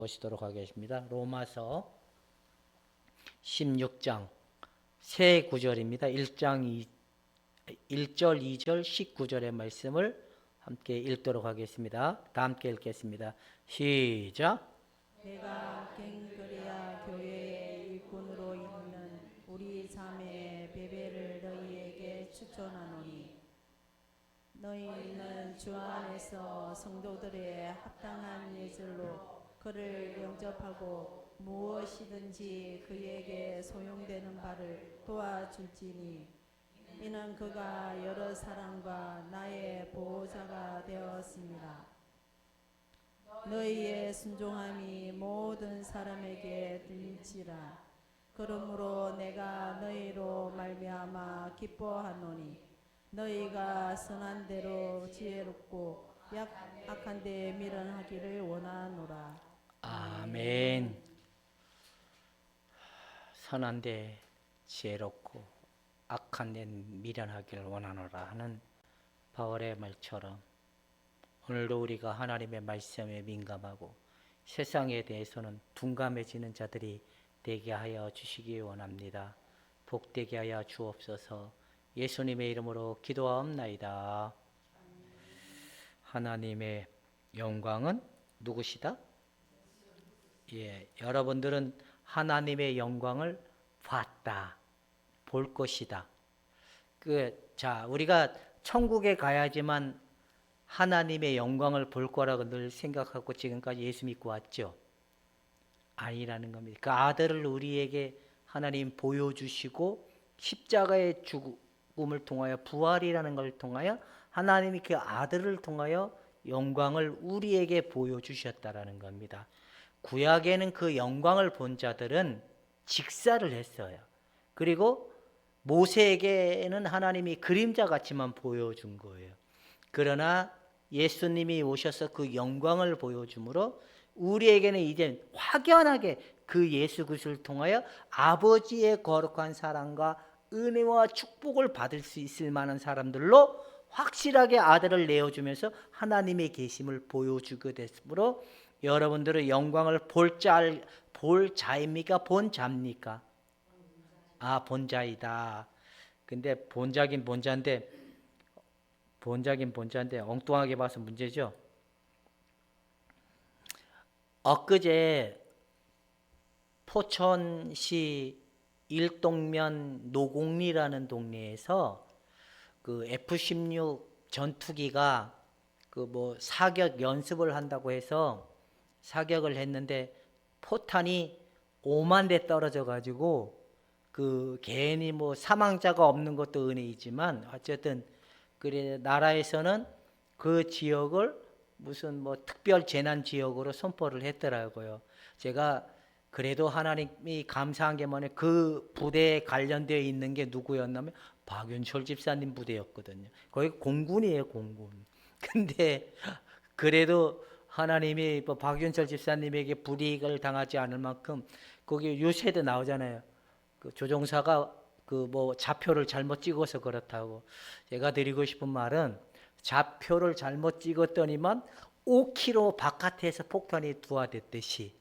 보시도록 하겠습니다. 로마서 16장 세 구절입니다. 1절, 2절, 19절의 말씀을 함께 읽도록 하겠습니다. 다 함께 읽겠습니다. 시작. 내가 갱그레아 교회의 일꾼으로 있는 우리 자매 베베를 너희에게 추천하노니 너희는 주 안에서 성도들의 합당한 예절로 그를 영접하고 무엇이든지 그에게 소용되는 바를 도와줄지니 이는 그가 여러 사람과 나의 보호자가 되었습니다. 너희의 순종함이 모든 사람에게 들릴지라. 그러므로 내가 너희로 말미암아 기뻐하노니 너희가 선한 대로 지혜롭고 악한 데 미련하기를 원하노라. 아멘. 선한 데 지혜롭고 악한 데 미련하기를 원하노라 하는 바울의 말처럼 오늘도 우리가 하나님의 말씀에 민감하고 세상에 대해서는 둔감해지는 자들이 되게 하여 주시기 원합니다. 복되게 하여 주옵소서. 예수님의 이름으로 기도하옵나이다. 하나님의 영광은 누구시다? 여러분들은 하나님의 영광을 봤다, 볼 것이다. 우리가 천국에 가야지만 하나님의 영광을 볼 거라고 늘 생각하고 지금까지 예수 믿고 왔죠. 아니라는 겁니다. 그 아들을 우리에게 하나님 보여주시고 십자가의 죽음을 통하여 부활이라는 걸 통하여 하나님이 그 아들을 통하여 영광을 우리에게 보여주셨다라는 겁니다. 구약에는 그 영광을 본 자들은 직사를 했어요. 그리고 모세에게는 하나님이 그림자같이만 보여준 거예요. 그러나 예수님이 오셔서 그 영광을 보여줌으로 우리에게는 이제 확연하게 그 예수 그리스도를 통하여 아버지의 거룩한 사랑과 은혜와 축복을 받을 수 있을 만한 사람들로 확실하게 아들을 내어주면서 하나님의 계심을 보여주게 됐으므로 여러분들은 영광을 볼 자입니까? 본 자입니까? 본자이다. 근데 본자긴 본자인데 엉뚱하게 봐서 문제죠. 엊그제 포천시 일동면 노곡리라는 동네에서 그 F-16 전투기가 사격 연습을 한다고 해서 사격을 했는데 포탄이 5만 대 떨어져 가지고 괜히 사망자가 없는 것도 은혜이지만 어쨌든 그래 나라에서는 그 지역을 무슨 특별 재난 지역으로 선포를 했더라고요. 제가 그래도 하나님이 감사한 게 뭐냐, 그 부대에 관련되어 있는 게 누구였냐면 박윤철 집사님 부대였거든요. 거기 공군이에요, 공군. 근데 그래도 하나님이 박윤철 집사님에게 불이익을 당하지 않을 만큼 거기 유세도 나오잖아요. 그 조종사가 좌표를 잘못 찍어서 그렇다고. 제가 드리고 싶은 말은 좌표를 잘못 찍었더니만 5km 바깥에서 폭탄이 투하됐듯이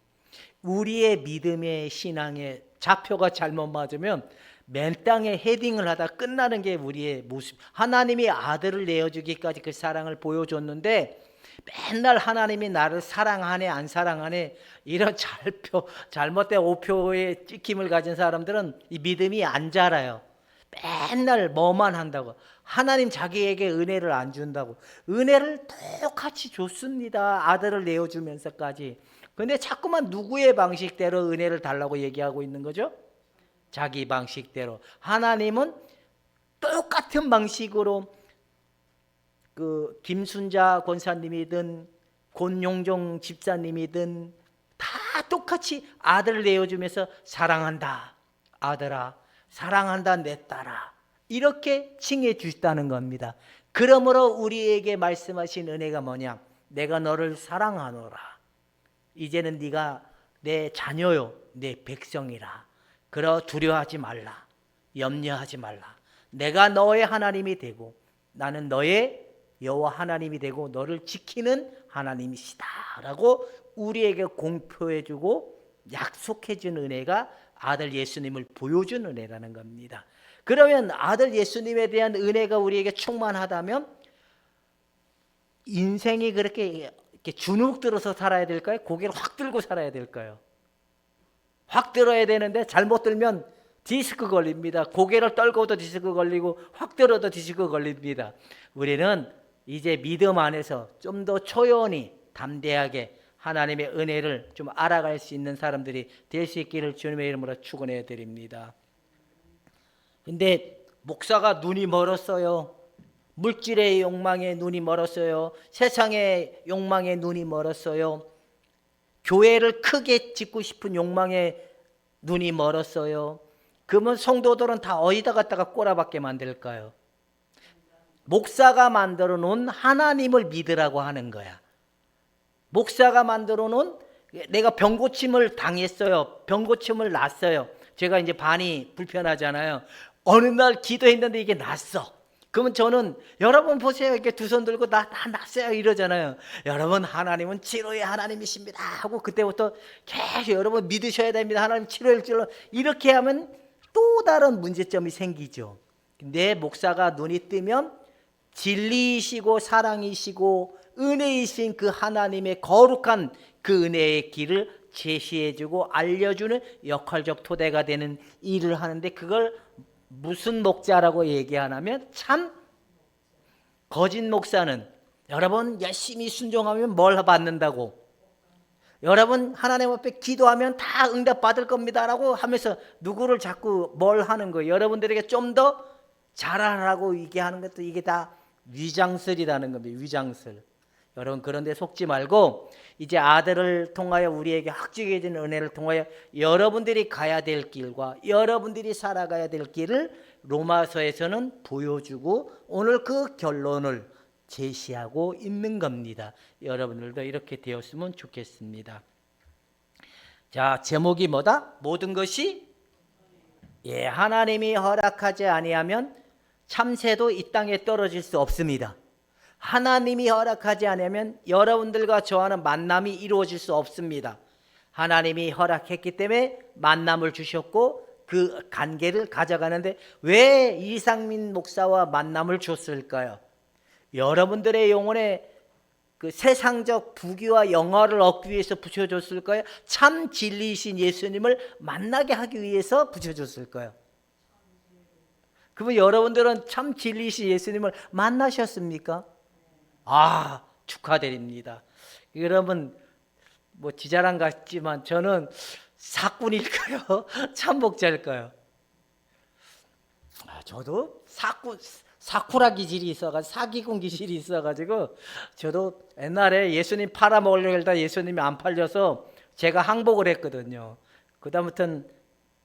우리의 믿음의 신앙의 좌표가 잘못 맞으면 맨 땅에 헤딩을 하다 끝나는 게 우리의 모습. 하나님이 아들을 내어주기까지 그 사랑을 보여줬는데 맨날 하나님이 나를 사랑하네 안 사랑하네 이런 잘못된 오표의 찍힘을 가진 사람들은 이 믿음이 안 자라요. 맨날 뭐만 한다고. 하나님 자기에게 은혜를 안 준다고. 은혜를 똑같이 줬습니다. 아들을 내어주면서까지. 근데 자꾸만 누구의 방식대로 은혜를 달라고 얘기하고 있는 거죠? 자기 방식대로. 하나님은 똑같은 방식으로 김순자 권사님이든 권용종 집사님이든 다 똑같이 아들을 내어주면서 사랑한다 아들아, 사랑한다 내 딸아, 이렇게 칭해 주셨다는 겁니다. 그러므로 우리에게 말씀하신 은혜가 뭐냐? 내가 너를 사랑하노라. 이제는 네가 내 자녀요, 내 백성이라. 그러 두려워하지 말라, 염려하지 말라. 내가 너의 하나님이 되고 나는 너의 여호와 하나님이 되고 너를 지키는 하나님이시다 라고 우리에게 공표해주고 약속해준 은혜가 아들 예수님을 보여준 은혜라는 겁니다. 그러면 아들 예수님에 대한 은혜가 우리에게 충만하다면 인생이 그렇게 이렇게 주눅 들어서 살아야 될까요? 고개를 확 들고 살아야 될까요? 확 들어야 되는데 잘못 들면 디스크 걸립니다. 고개를 떨고도 디스크 걸리고 확 들어도 디스크 걸립니다. 우리는 이제 믿음 안에서 좀 더 초연히 담대하게 하나님의 은혜를 좀 알아갈 수 있는 사람들이 될 수 있기를 주님의 이름으로 축원해 드립니다. 근데 목사가 눈이 멀었어요. 물질의 욕망에 눈이 멀었어요. 세상의 욕망에 눈이 멀었어요. 교회를 크게 짓고 싶은 욕망에 눈이 멀었어요. 그러면 성도들은 다 어디다 갖다가 꼬라박게 만들까요? 목사가 만들어 놓은 하나님을 믿으라고 하는 거야. 목사가 만들어 놓은, 내가 병고침을 당했어요. 병고침을 났어요. 제가 이제 반이 불편하잖아요. 어느 날 기도했는데 이게 났어. 그러면 저는 여러분 보세요. 이렇게 두 손 들고 나 났어요 이러잖아요. 여러분 하나님은 치료의 하나님이십니다 하고 그때부터 계속 여러분 믿으셔야 됩니다. 하나님 치료할 줄로 이렇게 하면 또 다른 문제점이 생기죠. 내 목사가 눈이 뜨면 진리이시고 사랑이시고 은혜이신 그 하나님의 거룩한 그 은혜의 길을 제시해주고 알려주는 역할적 토대가 되는 일을 하는데 그걸 무슨 목자라고 얘기하냐면 참 거짓 목사는 여러분 열심히 순종하면 뭘 받는다고, 여러분 하나님 앞에 기도하면 다 응답 받을 겁니다라고 하면서 누구를 자꾸 뭘 하는 거예요. 여러분들에게 좀 더 잘하라고 얘기하는 것도 이게 다 위장설이라는 겁니다. 위장설. 여러분 그런데 속지 말고 이제 아들을 통하여 우리에게 확증해진 은혜를 통하여 여러분들이 가야 될 길과 여러분들이 살아가야 될 길을 로마서에서는 보여주고 오늘 그 결론을 제시하고 있는 겁니다. 여러분들도 이렇게 되었으면 좋겠습니다. 자, 제목이 뭐다? 모든 것이 하나님이 허락하지 아니하면 참새도 이 땅에 떨어질 수 없습니다. 하나님이 허락하지 않으면 여러분들과 저와는 만남이 이루어질 수 없습니다. 하나님이 허락했기 때문에 만남을 주셨고 그 관계를 가져가는데 왜 이상민 목사와 만남을 줬을까요? 여러분들의 영혼에 그 세상적 부귀와 영화를 얻기 위해서 붙여줬을까요? 참 진리이신 예수님을 만나게 하기 위해서 붙여줬을까요? 그러면 여러분들은 참 진리이신 예수님을 만나셨습니까? 아, 축하드립니다. 여러분 뭐 지자랑 같지만 저는 사꾼일까요? 참목자일까요? 저도 사쿠라 기질이 있어가지고 사기꾼 기질이 있어가지고 저도 옛날에 예수님 팔아먹으려고 하다 예수님이 안 팔려서 제가 항복을 했거든요. 그다음부터는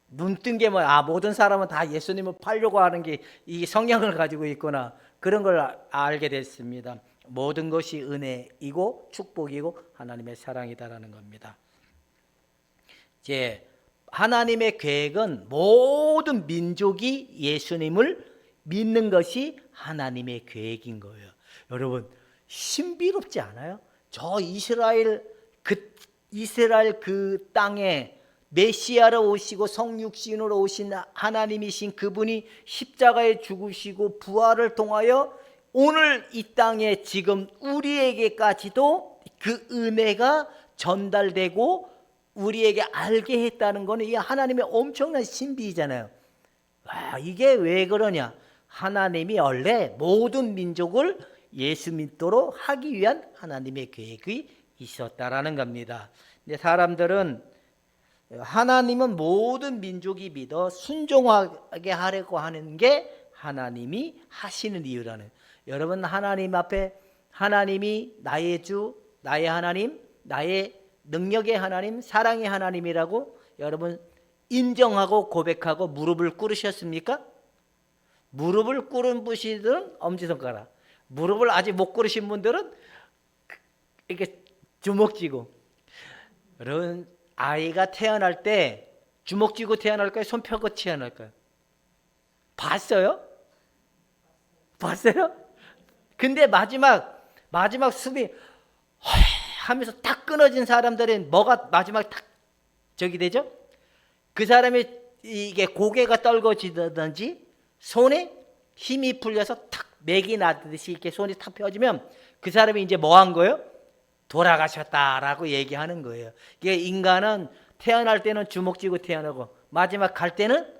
눈 뜬 게 모든 사람은 다 예수님을 팔려고 하는 게 이 성향을 가지고 있구나, 그런 걸 알게 됐습니다. 모든 것이 은혜이고 축복이고 하나님의 사랑이다라는 겁니다. 이제 하나님의 계획은 모든 민족이 예수님을 믿는 것이 하나님의 계획인 거예요. 여러분 신비롭지 않아요? 저 이스라엘 그 땅에 메시아로 오시고 성육신으로 오신 하나님이신 그분이 십자가에 죽으시고 부활을 통하여 오늘 이 땅에 지금 우리에게까지도 그 은혜가 전달되고 우리에게 알게 했다는 것은 이 하나님의 엄청난 신비이잖아요. 이게 왜 그러냐? 하나님이 원래 모든 민족을 예수 믿도록 하기 위한 하나님의 계획이 있었다라는 겁니다. 근데 사람들은 하나님은 모든 민족이 믿어 순종하게 하려고 하는 게 하나님이 하시는 이유라는. 여러분 하나님 앞에 하나님이 나의 주, 나의 하나님, 나의 능력의 하나님, 사랑의 하나님이라고 여러분 인정하고 고백하고 무릎을 꿇으셨습니까? 무릎을 꿇은 분들은 엄지손가락, 무릎을 아직 못 꿇으신 분들은 이렇게 주먹 쥐고. 여러분 아이가 태어날 때 주먹 쥐고 태어날까요? 손 펴고 태어날까요? 봤어요? 봤어요? 근데 마지막 숨이 하면서 딱 끊어진 사람들은 뭐가 마지막에 딱 저기 되죠? 그 사람이 이게 고개가 떨궈지든지 손에 힘이 풀려서 탁 맥이 나듯이 이렇게 손이 탁 펴지면 그 사람이 이제 뭐 한 거예요? 돌아가셨다라고 얘기하는 거예요. 이게 인간은 태어날 때는 주먹 쥐고 태어나고 마지막 갈 때는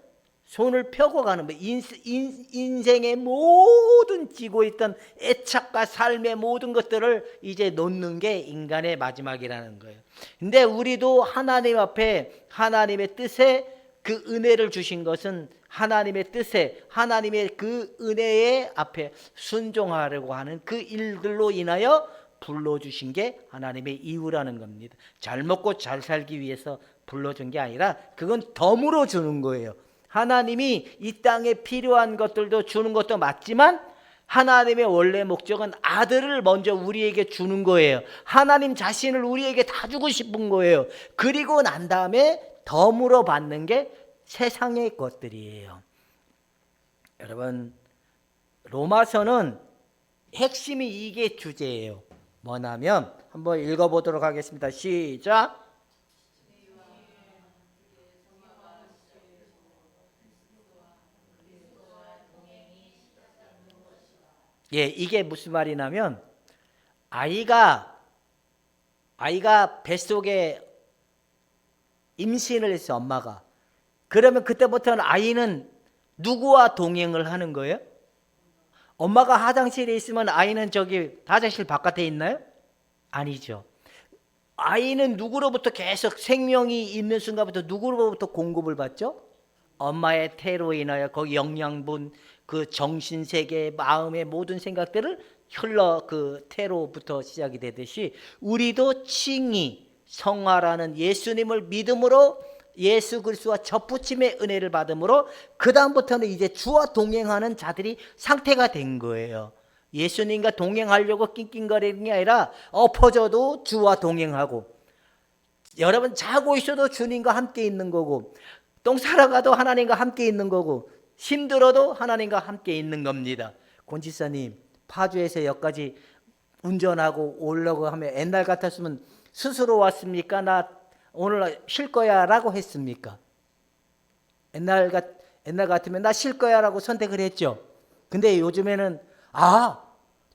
손을 펴고 가는 거예요. 인생의 모든 쥐고 있던 애착과 삶의 모든 것들을 이제 놓는 게 인간의 마지막이라는 거예요. 근데 우리도 하나님 앞에 하나님의 뜻에 그 은혜를 주신 것은 하나님의 뜻에 하나님의 그 은혜의 앞에 순종하려고 하는 그 일들로 인하여 불러주신 게 하나님의 이유라는 겁니다. 잘 먹고 잘 살기 위해서 불러준 게 아니라 그건 덤으로 주는 거예요. 하나님이 이 땅에 필요한 것들도 주는 것도 맞지만 하나님의 원래 목적은 아들을 먼저 우리에게 주는 거예요. 하나님 자신을 우리에게 다 주고 싶은 거예요. 그리고 난 다음에 덤으로 받는 게 세상의 것들이에요. 여러분, 로마서는 핵심이 이게 주제예요. 뭐냐면 한번 읽어보도록 하겠습니다. 시작. 예, 이게 무슨 말이냐면 아이가 뱃속에 임신을 했어, 엄마가. 그러면 그때부터는 아이는 누구와 동행을 하는 거예요? 엄마가 화장실에 있으면 아이는 저기 화장실 바깥에 있나요? 아니죠. 아이는 누구로부터 계속 생명이 있는 순간부터 누구로부터 공급을 받죠? 엄마의 태로 인하여 거기 영양분, 그 정신세계, 마음의 모든 생각들을 흘러 그 태로부터 시작이 되듯이 우리도 칭의, 성화라는 예수님을 믿음으로 예수 그리스도와 접붙임의 은혜를 받음으로 그 다음부터는 이제 주와 동행하는 자들이 상태가 된 거예요. 예수님과 동행하려고 낑낑거리는 게 아니라 엎어져도 주와 동행하고, 여러분 자고 있어도 주님과 함께 있는 거고, 똥 싸러 가도 하나님과 함께 있는 거고, 힘들어도 하나님과 함께 있는 겁니다. 권지사님, 파주에서 여기까지 운전하고 오려고 하면 옛날 같았으면 스스로 왔습니까? 나 오늘 쉴 거야 라고 했습니까? 옛날 같으면 나 쉴 거야 라고 선택을 했죠. 근데 요즘에는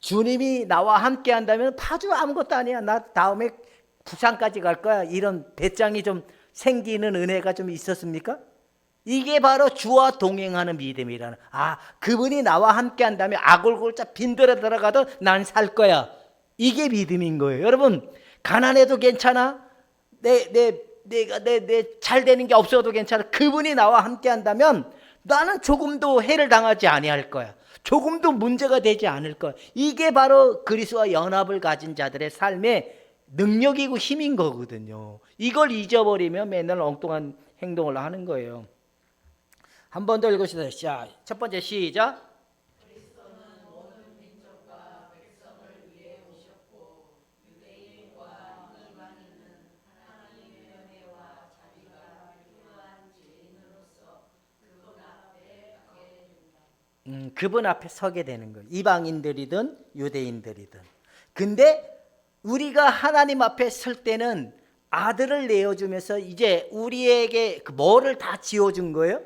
주님이 나와 함께 한다면 파주 아무것도 아니야, 나 다음에 부산까지 갈 거야, 이런 배짱이 좀 생기는 은혜가 좀 있었습니까? 이게 바로 주와 동행하는 믿음이라는, 그분이 나와 함께 한다면 아골골자 빈들어 들어가도 난 살 거야, 이게 믿음인 거예요. 여러분, 가난해도 괜찮아, 내가 잘 되는 게 없어도 괜찮아, 그분이 나와 함께 한다면 나는 조금도 해를 당하지 아니할 거야, 조금도 문제가 되지 않을 거야. 이게 바로 그리스도와 연합을 가진 자들의 삶의 능력이고 힘인 거거든요. 이걸 잊어버리면 맨날 엉뚱한 행동을 하는 거예요. 한 번 더 읽읍시다. 첫 번째 시작. 그분 앞에 서게 되는 거예요. 이방인들이든 유대인들이든. 근데 우리가 하나님 앞에 설 때는 아들을 내어주면서 이제 우리에게 뭐를 다 지어준 거예요?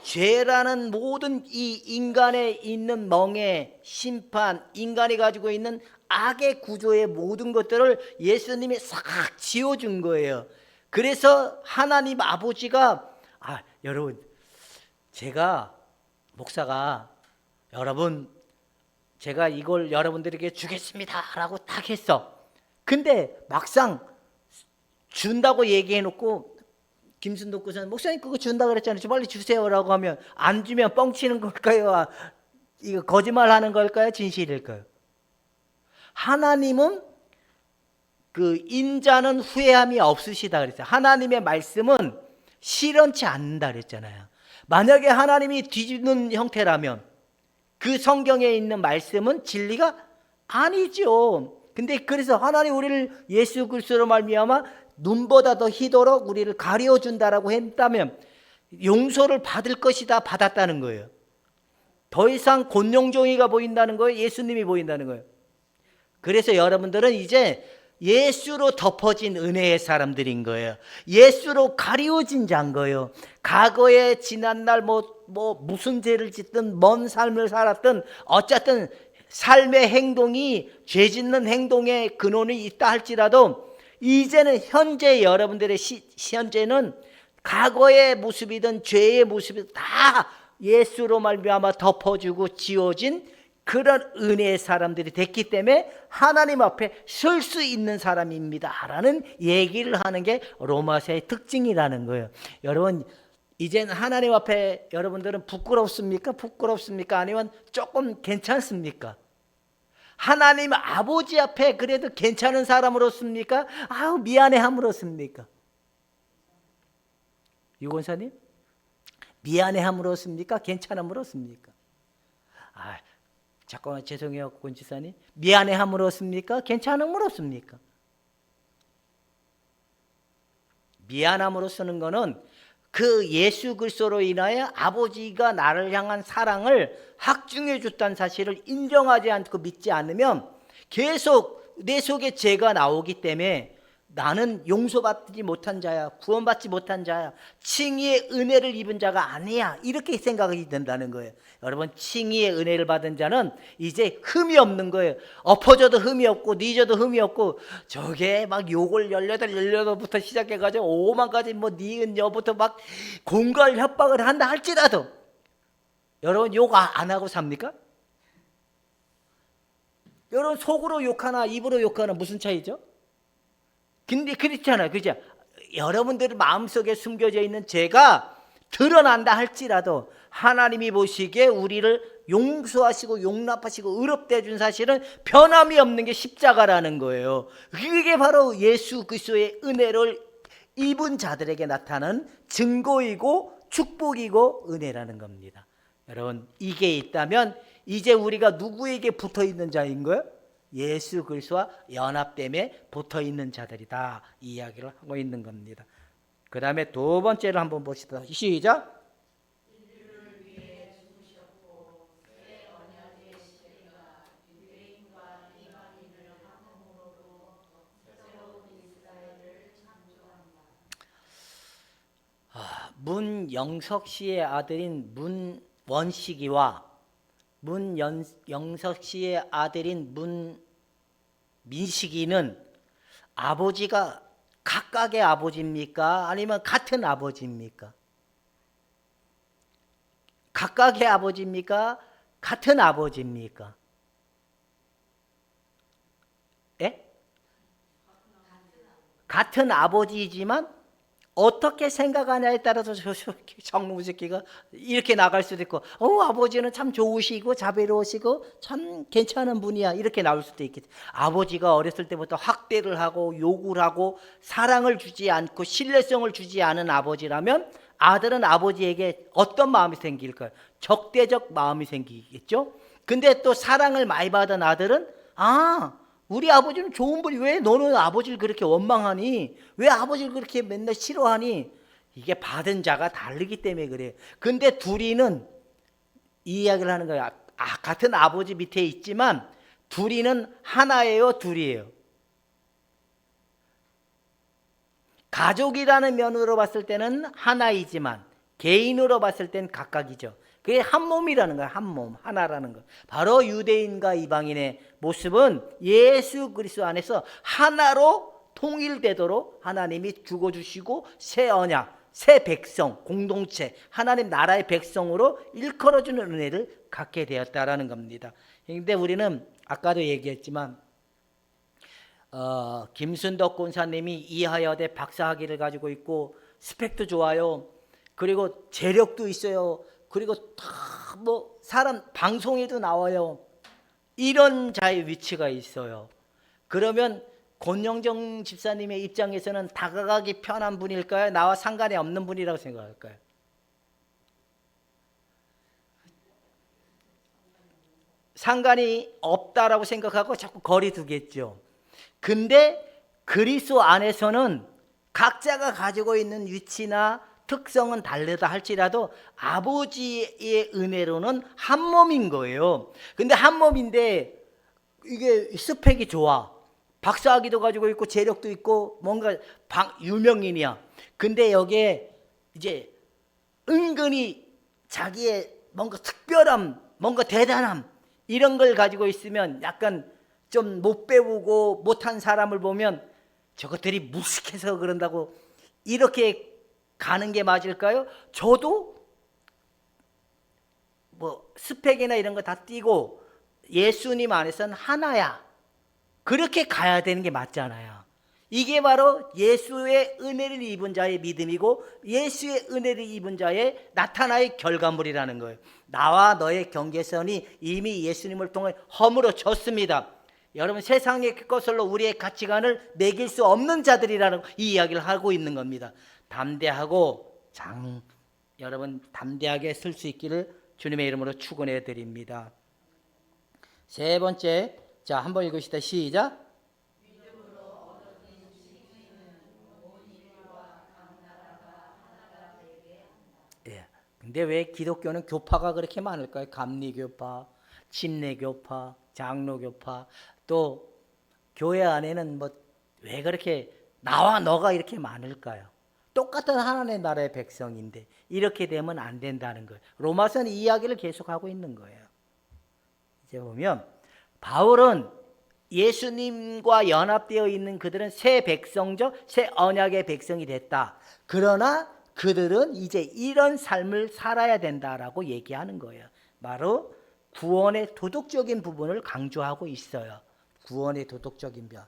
죄라는 모든 이 인간에 있는 멍에 심판, 인간이 가지고 있는 악의 구조의 모든 것들을 예수님이 싹 지어준 거예요. 그래서 하나님 아버지가, 여러분, 제가 목사가, 여러분 제가 이걸 여러분들에게 주겠습니다 라고 딱 했어. 근데 막상 준다고 얘기해 놓고 김순덕 교수는 목사님 그거 준다 그랬잖아요, 빨리 주세요 라고 하면 안 주면 뻥치는 걸까요? 이거 거짓말하는 걸까요? 진실일까요? 하나님은 그 인자는 후회함이 없으시다 그랬어요. 하나님의 말씀은 실현치 않는다 그랬잖아요. 만약에 하나님이 뒤집는 형태라면 그 성경에 있는 말씀은 진리가 아니죠. 근데 그래서 하나님 우리를 예수 그리스도로 말미암아 눈보다 더 희도록 우리를 가려준다라고 했다면 용서를 받을 것이다, 받았다는 거예요. 더 이상 곤룡종이가 보인다는 거예요? 예수님이 보인다는 거예요? 그래서 여러분들은 이제 예수로 덮어진 은혜의 사람들인 거예요. 예수로 가리워진 자인 거예요. 과거에 지난날 무슨 죄를 짓든 먼 삶을 살았든 어쨌든 삶의 행동이 죄 짓는 행동의 근원이 있다 할지라도 이제는 현재 여러분들의 현재는 과거의 모습이든 죄의 모습이든 다 예수로 말미암아 덮어주고 지워진 그런 은혜의 사람들이 됐기 때문에 하나님 앞에 설 수 있는 사람입니다 라는 얘기를 하는 게 로마서의 특징이라는 거예요. 여러분 이제는 하나님 앞에 여러분들은 부끄럽습니까? 부끄럽습니까? 아니면 조금 괜찮습니까? 하나님 아버지 앞에 그래도 괜찮은 사람으로습니까? 아우 미안해함으로습니까? 유권사님? 미안해함으로습니까? 괜찮음으로습니까? 잠깐만 죄송해요 권지사님. 미안해함으로습니까? 괜찮음으로습니까? 미안함으로 쓰는 거는 그 예수 그리스도로 인하여 아버지가 나를 향한 사랑을 확증해 줬다는 사실을 인정하지 않고 믿지 않으면 계속 내 속에 죄가 나오기 때문에 나는 용서받지 못한 자야, 구원받지 못한 자야, 칭의의 은혜를 입은 자가 아니야, 이렇게 생각이 된다는 거예요. 여러분 칭의의 은혜를 받은 자는 이제 흠이 없는 거예요. 엎어져도 흠이 없고 늦어도 흠이 없고 저게 막 욕을 18부터 시작해가지고 5만까지 니은 여부터 막 공갈 협박을 한다 할지라도 여러분 욕 안 하고 삽니까? 여러분 속으로 욕하나 입으로 욕하나 무슨 차이죠? 근데 그렇잖아요. 그죠? 여러분들 마음속에 숨겨져 있는 죄가 드러난다 할지라도 하나님이 보시기에 우리를 용서하시고 용납하시고 의롭게 해준 사실은 변함이 없는 게 십자가라는 거예요. 그게 바로 예수 그리스도의 은혜를 입은 자들에게 나타나는 증거이고 축복이고 은혜라는 겁니다. 여러분 이게 있다면 이제 우리가 누구에게 붙어있는 자인 거예요? 예수 그리스도와 연합됨에 붙어있는 자들이다, 이 이야기를 하고 있는 겁니다. 그 다음에 두 번째를 한번 봅시다. 시작. 문영석 씨의 아들인 문원식이와 문영석 씨의 아들인 문민식이는 아버지가 각각의 아버지입니까? 아니면 같은 아버지입니까? 각각의 아버지입니까? 같은 아버지입니까? 예? 같은 아버지이지만 어떻게 생각하냐에 따라서 정놈 새끼가 이렇게 나갈 수도 있고, 아버지는 참 좋으시고 자비로우시고 참 괜찮은 분이야, 이렇게 나올 수도 있겠지. 아버지가 어렸을 때부터 학대를 하고 욕을 하고 사랑을 주지 않고 신뢰성을 주지 않은 아버지라면 아들은 아버지에게 어떤 마음이 생길까요? 적대적 마음이 생기겠죠. 근데 또 사랑을 많이 받은 아들은 우리 아버지는 좋은 분이 왜 너는 아버지를 그렇게 원망하니? 왜 아버지를 그렇게 맨날 싫어하니? 이게 받은 자가 다르기 때문에 그래요. 근데 둘이는 이 이야기를 하는 거예요. 같은 아버지 밑에 있지만 둘이는 하나예요, 둘이에요. 가족이라는 면으로 봤을 때는 하나이지만 개인으로 봤을 때는 각각이죠. 그게 한 몸이라는 거야. 한 몸, 하나라는 거. 바로 유대인과 이방인의 모습은 예수 그리스도 안에서 하나로 통일되도록 하나님이 죽어주시고 새 언약, 새 백성, 공동체, 하나님 나라의 백성으로 일컬어주는 은혜를 갖게 되었다라는 겁니다. 그런데 우리는 아까도 얘기했지만 김순덕 권사님이 이하여대 박사학위를 가지고 있고 스펙도 좋아요. 그리고 재력도 있어요. 그리고 다 사람 방송에도 나와요. 이런 자의 위치가 있어요. 그러면 권영정 집사님의 입장에서는 다가가기 편한 분일까요? 나와 상관이 없는 분이라고 생각할까요? 상관이 없다라고 생각하고 자꾸 거리 두겠죠. 근데 그리스도 안에서는 각자가 가지고 있는 위치나 특성은 다르다 할지라도 아버지의 은혜로는 한 몸인 거예요. 근데 한 몸인데 이게 스펙이 좋아. 박사학위도 가지고 있고 재력도 있고 뭔가 유명인이야. 근데 여기에 이제 은근히 자기의 뭔가 특별함, 뭔가 대단함 이런 걸 가지고 있으면 약간 좀 못 배우고 못한 사람을 보면 저것들이 무식해서 그런다고 이렇게 가는 게 맞을까요? 저도 뭐 스펙이나 이런 거 다 띄고 예수님 안에서는 하나야. 그렇게 가야 되는 게 맞잖아요. 이게 바로 예수의 은혜를 입은 자의 믿음이고 예수의 은혜를 입은 자의 나타나의 결과물이라는 거예요. 나와 너의 경계선이 이미 예수님을 통해 허물어졌습니다. 여러분 세상의 것으로 우리의 가치관을 매길 수 없는 자들이라는 이 이야기를 하고 있는 겁니다. 담대하고 여러분 담대하게 쓸 수 있기를 주님의 이름으로 축원해 드립니다. 세 번째, 자 한번 읽읍시다. 시작. 예. 근데 왜 기독교는 교파가 그렇게 많을까요? 감리교파, 침례교파, 장로교파, 또 교회 안에는 뭐 왜 그렇게 나와 너가 이렇게 많을까요? 똑같은 하나님의 나라의 백성인데 이렇게 되면 안 된다는 거예요. 로마서는 이 이야기를 계속하고 있는 거예요. 이제 보면 바울은 예수님과 연합되어 있는 그들은 새 백성적 새 언약의 백성이 됐다. 그러나 그들은 이제 이런 삶을 살아야 된다라고 얘기하는 거예요. 바로 구원의 도덕적인 부분을 강조하고 있어요. 구원의 도덕적인 면.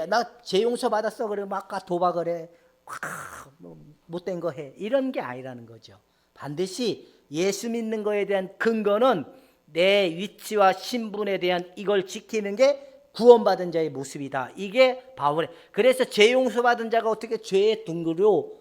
나 재용서 받았어 그러면 아까 도박을 해. 뭐 못된 거 해. 이런 게 아니라는 거죠. 반드시 예수 믿는 거에 대한 근거는 내 위치와 신분에 대한 이걸 지키는 게 구원받은 자의 모습이다. 이게 바울의. 그래서 죄 용서받은 자가 어떻게 죄의 등급으로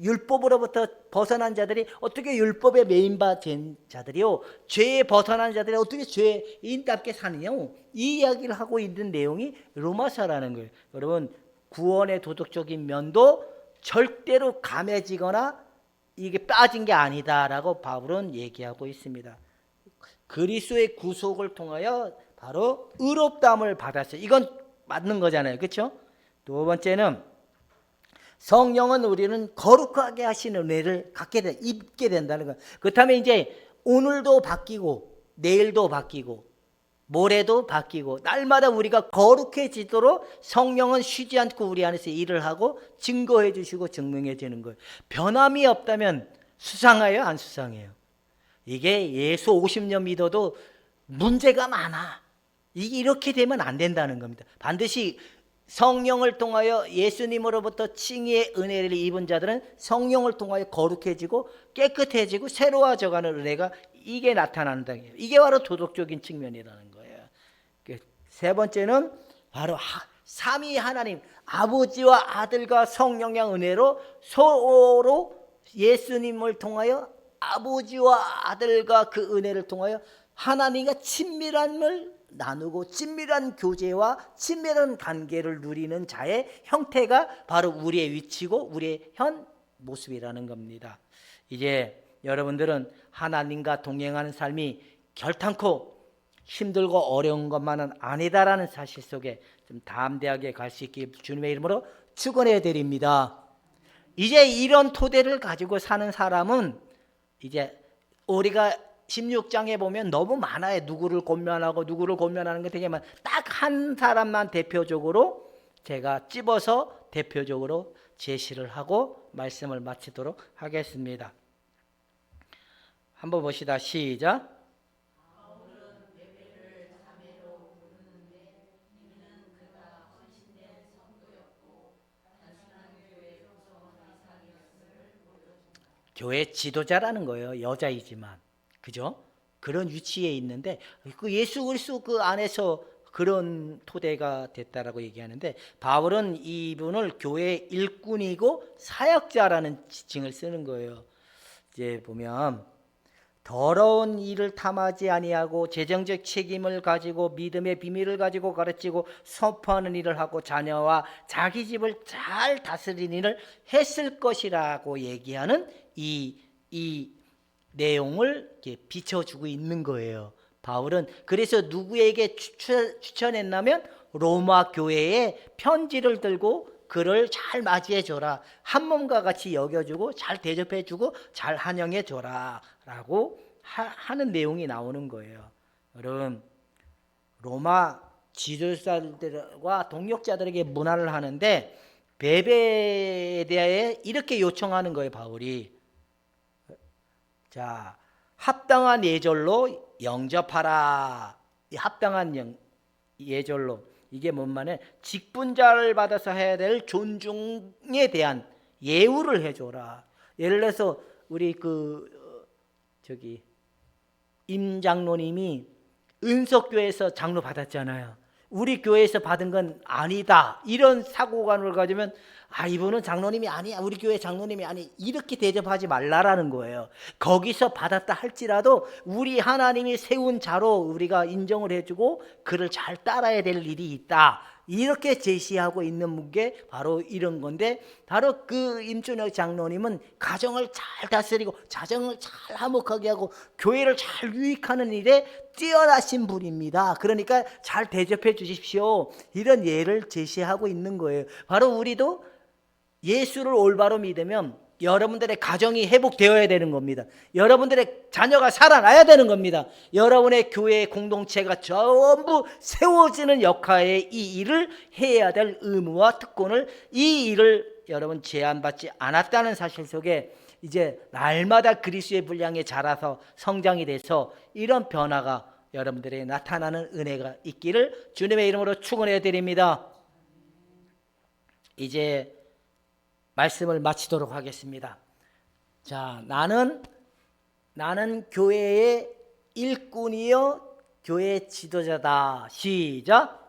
율법으로부터 벗어난 자들이 어떻게 율법에 매인받은 자들이요, 죄에 벗어난 자들이 어떻게 죄인답게 사느냐고 이 이야기를 하고 있는 내용이 로마서라는 거예요. 여러분 구원의 도덕적인 면도 절대로 감해지거나 이게 빠진 게 아니다라고 바울은 얘기하고 있습니다. 그리스도의 구속을 통하여 바로 의롭다함을 받았어요. 이건 맞는 거잖아요. 그렇죠? 두 번째는 성령은 우리는 거룩하게 하시는 은혜를 입게 된다는 거예요. 그렇다면 이제 오늘도 바뀌고 내일도 바뀌고 모레도 바뀌고 날마다 우리가 거룩해지도록 성령은 쉬지 않고 우리 안에서 일을 하고 증거해 주시고 증명해 주는 거예요. 변함이 없다면 수상해요? 안 수상해요? 이게 예수 50년 믿어도 문제가 많아. 이게 이렇게 되면 안 된다는 겁니다. 반드시 성령을 통하여 예수님으로부터 칭의의 은혜를 입은 자들은 성령을 통하여 거룩해지고 깨끗해지고 새로워져가는 은혜가 이게 나타난다. 이게 바로 도덕적인 측면이라는 거예요. 세 번째는 바로 삼위 하나님 아버지와 아들과 성령의 은혜로 서로 예수님을 통하여 아버지와 아들과 그 은혜를 통하여 하나님과 친밀함을 나누고 친밀한 교제와 친밀한 관계를 누리는 자의 형태가 바로 우리의 위치고 우리의 현 모습이라는 겁니다. 이제 여러분들은 하나님과 동행하는 삶이 결탄코 힘들고 어려운 것만은 아니다라는 사실 속에 좀 담대하게 갈 수 있게 주님의 이름으로 축원해 드립니다. 이제 이런 토대를 가지고 사는 사람은 이제 우리가 16장에 보면 너무 많아요. 누구를 권면하는 게 되게 많아요. 딱 한 사람만 대표적으로 제가 찝어서 대표적으로 제시를 하고 말씀을 마치도록 하겠습니다. 한번 보시다. 시작. 교회 지도자라는 거예요. 여자이지만. 그죠? 그런 위치에 있는데 그 예수 그리스도 그 안에서 그런 토대가 됐다라고 얘기하는데 바울은 이분을 교회의 일꾼이고 사역자라는 지칭을 쓰는 거예요. 이제 보면 더러운 일을 탐하지 아니하고 재정적 책임을 가지고 믿음의 비밀을 가지고 가르치고 선포하는 일을 하고 자녀와 자기 집을 잘 다스리는 일을 했을 것이라고 얘기하는 이 내용을 이렇게 비춰주고 있는 거예요. 바울은 그래서 누구에게 추천했냐면 로마 교회에 편지를 들고 그를 잘 맞이해 줘라. 한 몸과 같이 여겨주고 잘 대접해 주고 잘 환영해 줘라 라고 하는 내용이 나오는 거예요. 여러분, 로마 지도자들과 동역자들에게 문안을 하는데 베베에 대해 이렇게 요청하는 거예요. 바울이, 자, 합당한 예절로 영접하라. 이 합당한 예절로, 이게 뭔 말이냐, 직분자를 받아서 해야 될 존중에 대한 예우를 해줘라. 예를 들어서 우리 임 장로님이 은석교회에서 장로 받았잖아요. 우리 교회에서 받은 건 아니다, 이런 사고관을 가지면 이분은 장로님이 아니야, 우리 교회 장로님이 아니, 이렇게 대접하지 말라라는 거예요. 거기서 받았다 할지라도 우리 하나님이 세운 자로 우리가 인정을 해주고 그를 잘 따라야 될 일이 있다, 이렇게 제시하고 있는 게 바로 이런 건데, 바로 그 임준혁 장로님은 가정을 잘 다스리고 자정을 잘 화목하게 하고 교회를 잘 유익하는 일에 뛰어나신 분입니다. 그러니까 잘 대접해 주십시오, 이런 예를 제시하고 있는 거예요. 바로 우리도 예수를 올바로 믿으면 여러분들의 가정이 회복되어야 되는 겁니다. 여러분들의 자녀가 살아나야 되는 겁니다. 여러분의 교회 공동체가 전부 세워지는 역할의 이 일을 해야 될 의무와 특권을, 이 일을 여러분 제한받지 않았다는 사실 속에 이제 날마다 그리스도의 분량에 자라서 성장이 돼서 이런 변화가 여러분들에게 나타나는 은혜가 있기를 주님의 이름으로 축원해 드립니다. 이제 말씀을 마치도록 하겠습니다. 자, 나는 교회의 일꾼이요 교회 지도자다. 시작.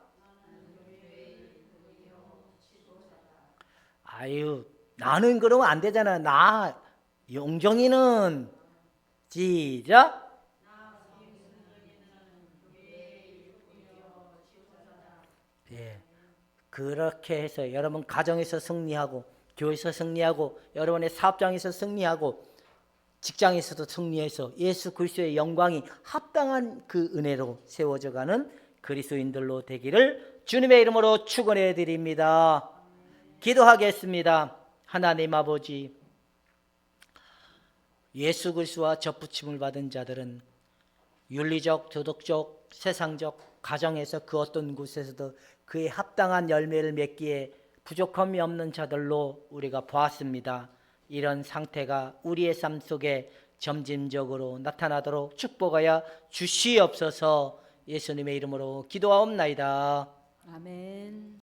나는 그러면 안 되잖아. 나 용정이는 시작. 예, 그렇게 해서 여러분 가정에서 승리하고 교회에서 승리하고 여러분의 사업장에서 승리하고 직장에서도 승리해서 예수 그리스도의 영광이 합당한 그 은혜로 세워져가는 그리스도인들로 되기를 주님의 이름으로 축원해 드립니다. 기도하겠습니다. 하나님 아버지, 예수 그리스도와 접붙임을 받은 자들은 윤리적, 도덕적, 세상적, 가정에서 그 어떤 곳에서도 그에 합당한 열매를 맺기에 부족함이 없는 자들로 우리가 보았습니다. 이런 상태가 우리의 삶 속에 점진적으로 나타나도록 축복하여 주시옵소서. 예수님의 이름으로 기도하옵나이다. 아멘.